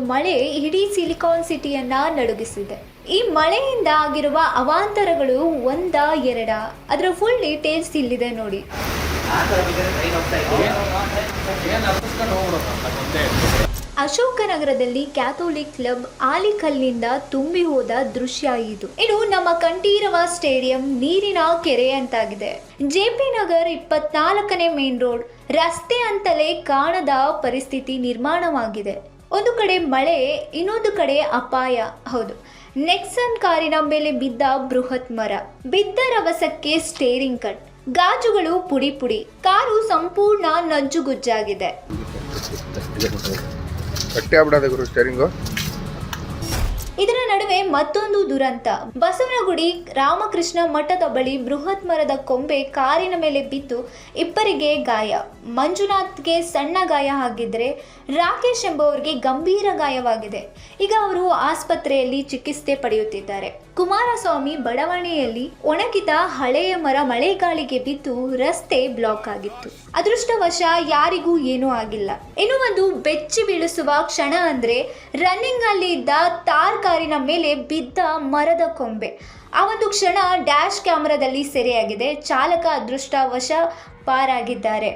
ಮಳೆ ಇಡೀ ಸಿಲಿಕಾನ್ ಸಿಟಿಯನ್ನ ನಡುಗಿಸಿದೆ. ಈ ಮಳೆಯಿಂದ ಆಗಿರುವ ಅವಾಂತರಗಳು ಒಂದ ಎರಡ, ಅದರ ಫುಲ್ ಡೀಟೇಲ್ಸ್ ಇಲ್ಲಿದೆ ನೋಡಿ. ಅಶೋಕನಗರದಲ್ಲಿ ಕ್ಯಾಥೋಲಿಕ್ ಕ್ಲಬ್ ಆಲಿಕಲ್ಲಿನಿಂದ ತುಂಬಿ ಹೋದ ದೃಶ್ಯ ಇದು. ನಮ್ಮ ಕಂಠೀರವ ಸ್ಟೇಡಿಯಂ ನೀರಿನ ಕೆರೆ ಅಂತಾಗಿದೆ. ಜೆಪಿ ನಗರ್ 24ನೇ ಮೇನ್ ರೋಡ್ ರಸ್ತೆ ಅಂತಲೇ ಕಾಣದ ಪರಿಸ್ಥಿತಿ ನಿರ್ಮಾಣವಾಗಿದೆ. ಒಂದು ಕಡೆ ಮಳೆ, ಇನ್ನೊಂದು ಕಡೆ ಅಪಾಯ. ಹೌದು, ನೆಕ್ಸನ್ ಕಾರಿನ ಮೇಲೆ ಬಿದ್ದ ಬೃಹತ್ ಮರ, ಬಿದ್ದ ರಭಸಕ್ಕೆ ಸ್ಟೇರಿಂಗ್ ಕಟ್, ಗಾಜುಗಳು ಪುಡಿ ಪುಡಿ, ಕಾರು ಸಂಪೂರ್ಣ ನಜ್ಜುಗುಜ್ಜಾಗಿದೆ. ಇದರ ನಡುವೆ ಮತ್ತೊಂದು ದುರಂತ. ಬಸವನಗುಡಿ ರಾಮಕೃಷ್ಣ ಮಠದ ಬಳಿ ಬೃಹತ್ ಮರದ ಕೊಂಬೆ ಕಾರಿನ ಮೇಲೆ ಬಿದ್ದು ಇಬ್ಬರಿಗೆ ಗಾಯ. ಮಂಜುನಾಥ್ಗೆ ಸಣ್ಣ ಗಾಯ ಆಗಿದ್ರೆ ರಾಕೇಶ್ ಎಂಬುವರಿಗೆ ಗಂಭೀರ ಗಾಯವಾಗಿದೆ. ಈಗ ಅವರು ಆಸ್ಪತ್ರೆಯಲ್ಲಿ ಚಿಕಿತ್ಸೆ ಪಡೆಯುತ್ತಿದ್ದಾರೆ. ಕುಮಾರಸ್ವಾಮಿ ಬಡಾವಣೆಯಲ್ಲಿ ಒಣಗಿದ ಹಳೆಯ ಮರ ಮಳೆಗಾಳಿಗೆ ಬಿದ್ದು ರಸ್ತೆ ಬ್ಲಾಕ್ ಆಗಿತ್ತು. ಅದೃಷ್ಟವಶ ಯಾರಿಗೂ ಏನೂ ಆಗಿಲ್ಲ. ಇನ್ನು ಒಂದು ಬೆಚ್ಚಿ ಬೀಳಿಸುವ ಕ್ಷಣ ಅಂದ್ರೆ ರನ್ನಿಂಗ್ ಅಲ್ಲಿ ಇದ್ದ ತಾರ್ ಕಾರಿನ ಮೇಲೆ ಬಿದ್ದ ಮರದ ಕೊಂಬೆ. ಆ ಒಂದು ಕ್ಷಣ ಡ್ಯಾಶ್ ಕ್ಯಾಮೆರಾದಲ್ಲಿ ಸೆರೆಯಾಗಿದೆ. ಚಾಲಕ ಅದೃಷ್ಟವಶ ಪಾರಾಗಿದ್ದಾರೆ.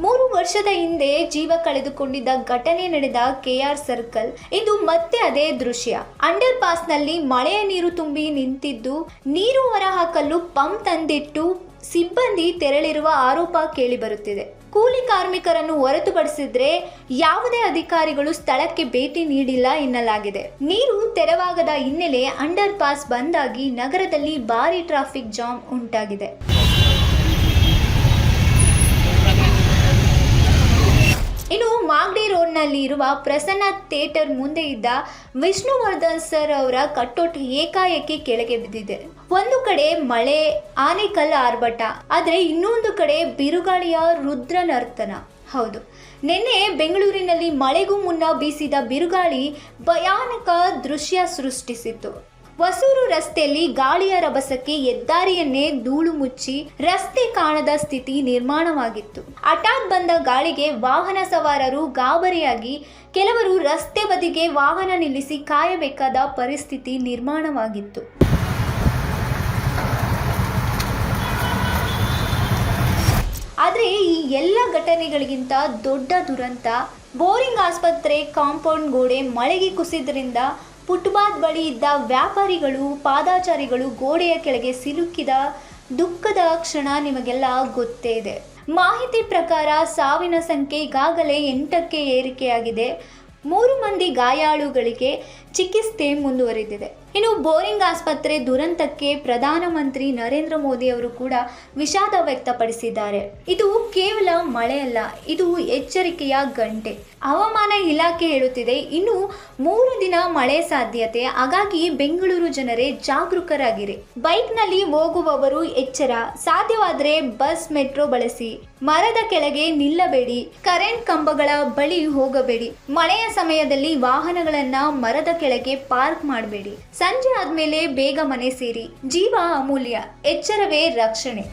3 ವರ್ಷದ ಹಿಂದೆ ಜೀವ ಕಳೆದುಕೊಂಡಿದ್ದ ಘಟನೆ ನಡೆದ ಕೆಆರ್ ಸರ್ಕಲ್ ಇಂದು ಮತ್ತೆ ಅದೇ ದೃಶ್ಯ. ಅಂಡರ್ ಪಾಸ್ ನಲ್ಲಿ ಮಳೆಯ ನೀರು ತುಂಬಿ ನಿಂತಿದ್ದು ನೀರು ಹೊರಹಾಕಲು ಪಂಪ್ ತಂದಿಟ್ಟು ಸಿಬ್ಬಂದಿ ತೆರಳಿರುವ ಆರೋಪ ಕೇಳಿ ಬರುತ್ತಿದೆ. ಕೂಲಿ ಕಾರ್ಮಿಕರನ್ನು ಹೊರತುಪಡಿಸಿದ್ರೆ ಯಾವುದೇ ಅಧಿಕಾರಿಗಳು ಸ್ಥಳಕ್ಕೆ ಭೇಟಿ ನೀಡಿಲ್ಲ ಎನ್ನಲಾಗಿದೆ. ನೀರು ತೆರವಾಗದ ಹಿನ್ನೆಲೆ ಅಂಡರ್ ಪಾಸ್ ಬಂದಾಗಿ ನಗರದಲ್ಲಿ ಭಾರಿ ಟ್ರಾಫಿಕ್ ಜಾಮ್ ಉಂಟಾಗಿದೆ. ಇನ್ನು ಮಾಗಡಿ ರೋಡ್ನಲ್ಲಿ ಇರುವ ಪ್ರಸನ್ನ ಥಿಯೇಟರ್ ಮುಂದೆ ಇದ್ದ ವಿಷ್ಣುವರ್ಧನ್ ಸರ್ ಅವರ ಕಟ್ಟೋಟ್ ಏಕಾಏಕಿ ಕೆಳಗೆ ಬಿದ್ದಿದೆ. ಒಂದು ಕಡೆ ಮಳೆ, ಆನೆಕಲ್ ಆರ್ಭಟ, ಆದರೆ ಇನ್ನೊಂದು ಕಡೆ ಬಿರುಗಾಳಿಯ ರುದ್ರ ನರ್ತನ. ಹೌದು, ನಿನ್ನೆ ಬೆಂಗಳೂರಿನಲ್ಲಿ ಮಳೆಗೂ ಮುನ್ನ ಬೀಸಿದ ಬಿರುಗಾಳಿ ಭಯಾನಕ ದೃಶ್ಯ ಸೃಷ್ಟಿಸಿತ್ತು. ಹೊಸೂರು ರಸ್ತೆಯಲ್ಲಿ ಗಾಳಿಯ ರಭಸಕ್ಕೆ ಹೆದ್ದಾರಿಯನ್ನೇ ಧೂಳು ಮುಚ್ಚಿ ರಸ್ತೆ ಕಾಣದ ಸ್ಥಿತಿ ನಿರ್ಮಾಣವಾಗಿತ್ತು. ಹಠಾತ್ ಬಂದ ಗಾಳಿಗೆ ವಾಹನ ಸವಾರರು ಗಾಬರಿಯಾಗಿ ಕೆಲವರು ರಸ್ತೆ ಬದಿಗೆ ವಾಹನ ನಿಲ್ಲಿಸಿ ಕಾಯಬೇಕಾದ ಪರಿಸ್ಥಿತಿ ನಿರ್ಮಾಣವಾಗಿತ್ತು. ಆದರೆ ಈ ಎಲ್ಲ ಘಟನೆಗಳಿಗಿಂತ ದೊಡ್ಡ ದುರಂತ ಬೋರಿಂಗ್ ಆಸ್ಪತ್ರೆ ಕಾಂಪೌಂಡ್ ಗೋಡೆ ಮಳೆಗೆ ಕುಸಿದ್ರಿಂದ ಫುಟ್ಪಾತ್ ಬಳಿ ಇದ್ದ ವ್ಯಾಪಾರಿಗಳು, ಪಾದಾಚಾರಿಗಳು ಗೋಡೆಯ ಕೆಳಗೆ ಸಿಲುಕಿದ ದುಃಖದ ಕ್ಷಣ ನಿಮಗೆಲ್ಲ ಗೊತ್ತೇ ಇದೆ. ಮಾಹಿತಿ ಪ್ರಕಾರ ಸಾವಿನ ಸಂಖ್ಯೆ ಈಗಾಗಲೇ 8ಕ್ಕೆ ಏರಿಕೆಯಾಗಿದೆ. 3 ಮಂದಿ ಗಾಯಾಳುಗಳಿಗೆ ಚಿಕಿತ್ಸೆ ಮುಂದುವರೆದಿದೆ. ಇನ್ನು ಬೋರಿಂಗ್ ಆಸ್ಪತ್ರೆ ದುರಂತಕ್ಕೆ ಪ್ರಧಾನಮಂತ್ರಿ ನರೇಂದ್ರ ಮೋದಿ ಅವರು ಕೂಡ ವಿಷಾದ ವ್ಯಕ್ತಪಡಿಸಿದ್ದಾರೆ. ಇದು ಕೇವಲ ಮಳೆಯಲ್ಲ, ಇದು ಎಚ್ಚರಿಕೆಯ ಗಂಟೆ. ಹವಾಮಾನ ಇಲಾಖೆ ಹೇಳುತ್ತಿದೆ ಇನ್ನು 3 ದಿನ ಮಳೆ ಸಾಧ್ಯತೆ. ಹಾಗಾಗಿ ಬೆಂಗಳೂರು ಜನರೇ ಜಾಗರೂಕರಾಗಿರಿ. ಬೈಕ್ನಲ್ಲಿ ಹೋಗುವವರು ಎಚ್ಚರ, ಸಾಧ್ಯವಾದರೆ ಬಸ್, ಮೆಟ್ರೋ ಬಳಸಿ. ಮರದ ಕೆಳಗೆ ನಿಲ್ಲಬೇಡಿ, ಕರೆಂಟ್ ಕಂಬಗಳ ಬಳಿ ಹೋಗಬೇಡಿ. ಮಳೆಯ ಸಮಯದಲ್ಲಿ ವಾಹನಗಳನ್ನ ಮರದ ಕೆಳಗೆ ಪಾರ್ಕ್ ಮಾಡಬೇಡಿ. ಸಂಜೆ ಆದ್ಮೇಲೆ ಬೇಗ ಮನೆ ಸೇರಿ. ಜೀವ ಅಮೂಲ್ಯ, ಎಚ್ಚರವೇ ರಕ್ಷಣೆ.